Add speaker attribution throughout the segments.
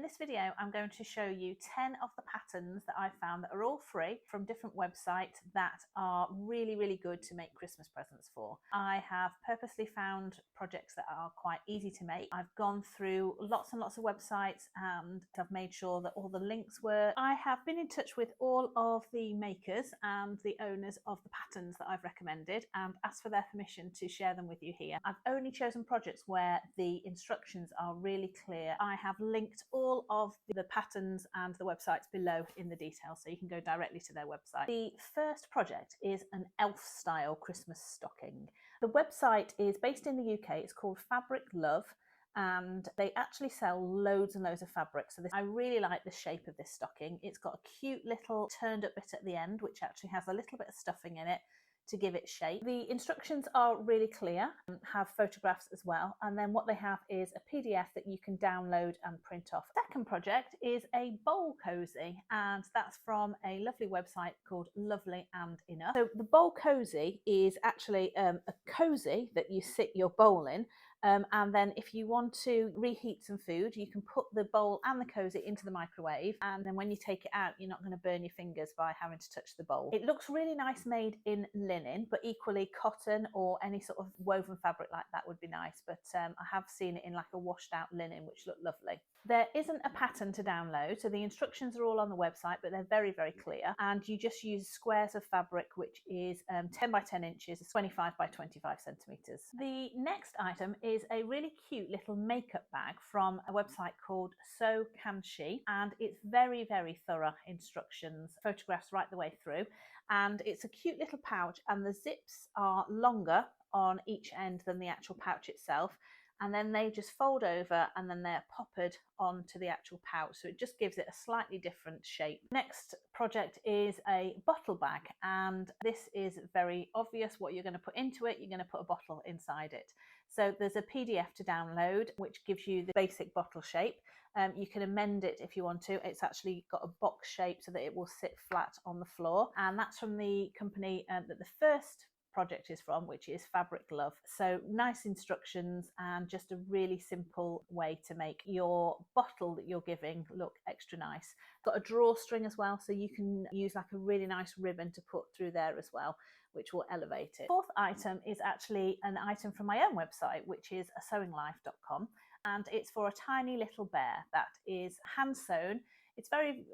Speaker 1: this video, I'm going to show you 10 of the patterns that I found that are all free from different websites that are really good to make Christmas presents for. I have purposely found projects that are quite easy to make. I've gone through lots and lots of websites and I've made sure that all the links work. I have been in touch with all of the makers and the owners of the patterns that I've recommended and asked for their permission to share them with you here. I've only chosen projects where the instructions are really clear. I have linked all of the patterns and the websites below in the details so you can go directly to their website. The first project is an elf style Christmas stocking. The website is based in the UK. It's called Fabric Love and they actually sell loads and loads of fabric. So I really like the shape of this stocking. It's got a cute little turned up bit at the end which actually has a little bit of stuffing in it to give it shape. The instructions are really clear and have photographs as well, and then what they have is a PDF that you can download and print off. Second project is a bowl cozy, and that's from a lovely website called Lovely and Enough. So the bowl cozy is actually a cozy that you sit your bowl in, and then if you want to reheat some food, you can put the bowl and the cozy into the microwave, and then when you take it out, you're not going to burn your fingers by having to touch the bowl. It looks really nice made in linen, but equally cotton or any sort of woven fabric like that would be nice, but I have seen it in like a washed out linen which looked lovely. There isn't a pattern to download, so the instructions are all on the website, but they're very clear, and you just use squares of fabric which is 10 by 10 inches, 25 by 25 centimeters. The next item is a really cute little makeup bag from a website called So Can She, and it's very thorough instructions, photographs right the way through, and it's a cute little pouch, and the zips are longer on each end than the actual pouch itself, and then they just fold over and then they're poppered onto the actual pouch, so it just gives it a slightly different shape. Next project is a bottle bag, and this is very obvious what you're going to put into it. You're going to put a bottle inside it. So there's a PDF to download which gives you the basic bottle shape. You can amend it if you want to. It's actually got a box shape so that it will sit flat on the floor, and that's from the company that the first project is from, which is Fabric Love. So nice instructions and just a really simple way to make your bottle that you're giving look extra nice. Got a drawstring as well, so you can use like a really nice ribbon to put through there as well, which will elevate it. Fourth item is actually an item from my own website, which is sewinglife.com, and it's for a tiny little bear that is hand sewn. It's very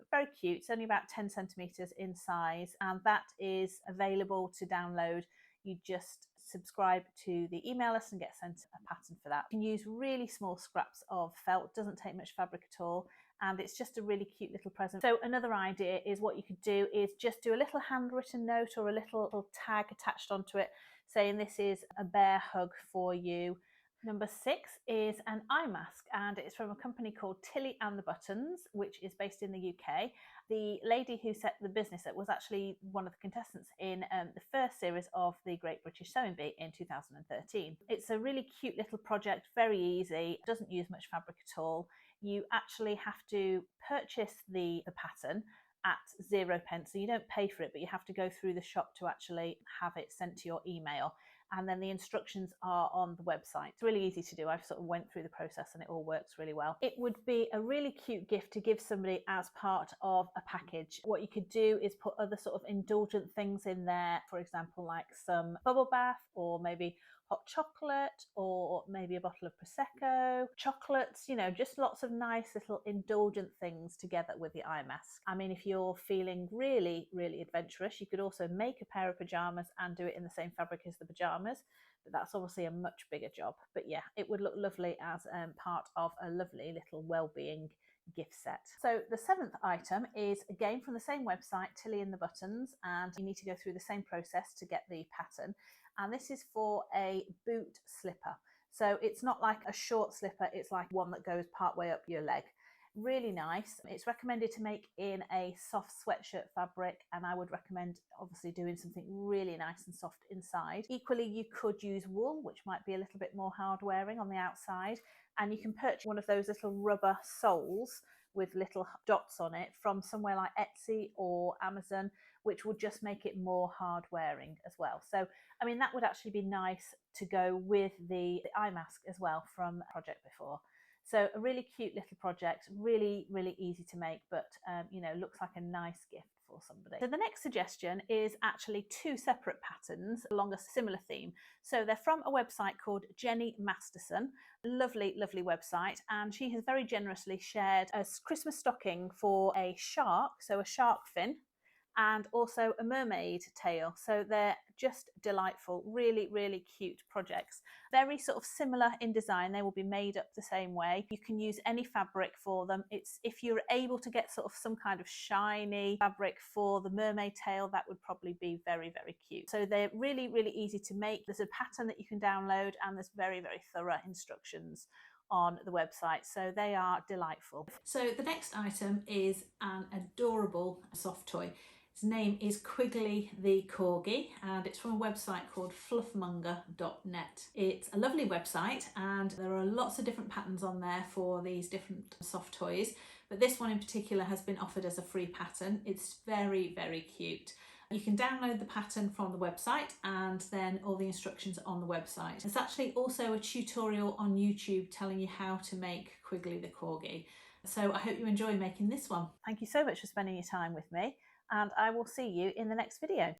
Speaker 1: cute. It's only about 10 centimeters in size, and that is available to download. You just subscribe to the email list and get sent a pattern for that. You can use really small scraps of felt, doesn't take much fabric at all, and it's just a really cute little present. So another idea is what you could do is just do a little handwritten note or a little tag attached onto it saying this is a bear hug for you. Number 6 is an eye mask, and it's from a company called Tilly and the Buttons, which is based in the UK. The lady who set the business up was actually one of the contestants in the first series of the Great British Sewing Bee in 2013. It's a really cute little project, very easy, doesn't use much fabric at all. You actually have to purchase the pattern at 0 pence, so you don't pay for it, but you have to go through the shop to actually have it sent to your email, and then the instructions are on the website. It's really easy to do. I've sort of went through the process and it all works really well. It would be a really cute gift to give somebody as part of a package. What you could do is put other sort of indulgent things in there, for example like some bubble bath, or maybe hot chocolate, or maybe a bottle of Prosecco, chocolates, you know, just lots of nice little indulgent things together with the eye mask. I mean, if you're feeling really adventurous, you could also make a pair of pajamas and do it in the same fabric as the pajamas, but that's obviously a much bigger job. But yeah, it would look lovely as part of a lovely little well-being gift set. So the 7th item is again from the same website, Tilly and the Buttons, and you need to go through the same process to get the pattern, and this is for a boot slipper. So it's not like a short slipper, it's like one that goes part way up your leg. Really nice. It's recommended to make in a soft sweatshirt fabric, and I would recommend obviously doing something really nice and soft inside. Equally, you could use wool, which might be a little bit more hard wearing on the outside, and you can purchase one of those little rubber soles with little dots on it from somewhere like Etsy or Amazon, which will just make it more hard wearing as well. So I mean, that would actually be nice to go with the eye mask as well from Project Before. So a really cute little project, really, really easy to make, but you know, looks like a nice gift for somebody. So the next suggestion is actually two separate patterns along a similar theme. So they're from a website called Jenny Masterson, lovely, lovely website, and she has very generously shared a Christmas stocking for a shark, so a shark fin, and also a mermaid tail. So they're just delightful, really, really cute projects. Very sort of similar in design. They will be made up the same way. You can use any fabric for them. It's, if you're able to get sort of some kind of shiny fabric for the mermaid tail, that would probably be very, very cute. So they're really, really easy to make. There's a pattern that you can download, and there's very, very thorough instructions on the website, so they are delightful. So the next item is an adorable soft toy. Its name is Quigley the corgi, and it's from a website called fluffmonger.net. It's a lovely website, and there are lots of different patterns on there for these different soft toys, but this one in particular has been offered as a free pattern. It's very, very cute. You can download the pattern from the website, and then all the instructions are on the website. There's actually also a tutorial on YouTube telling you how to make Quigley the corgi. So I hope you enjoy making this one. Thank you so much for spending your time with me, and I will see you in the next video.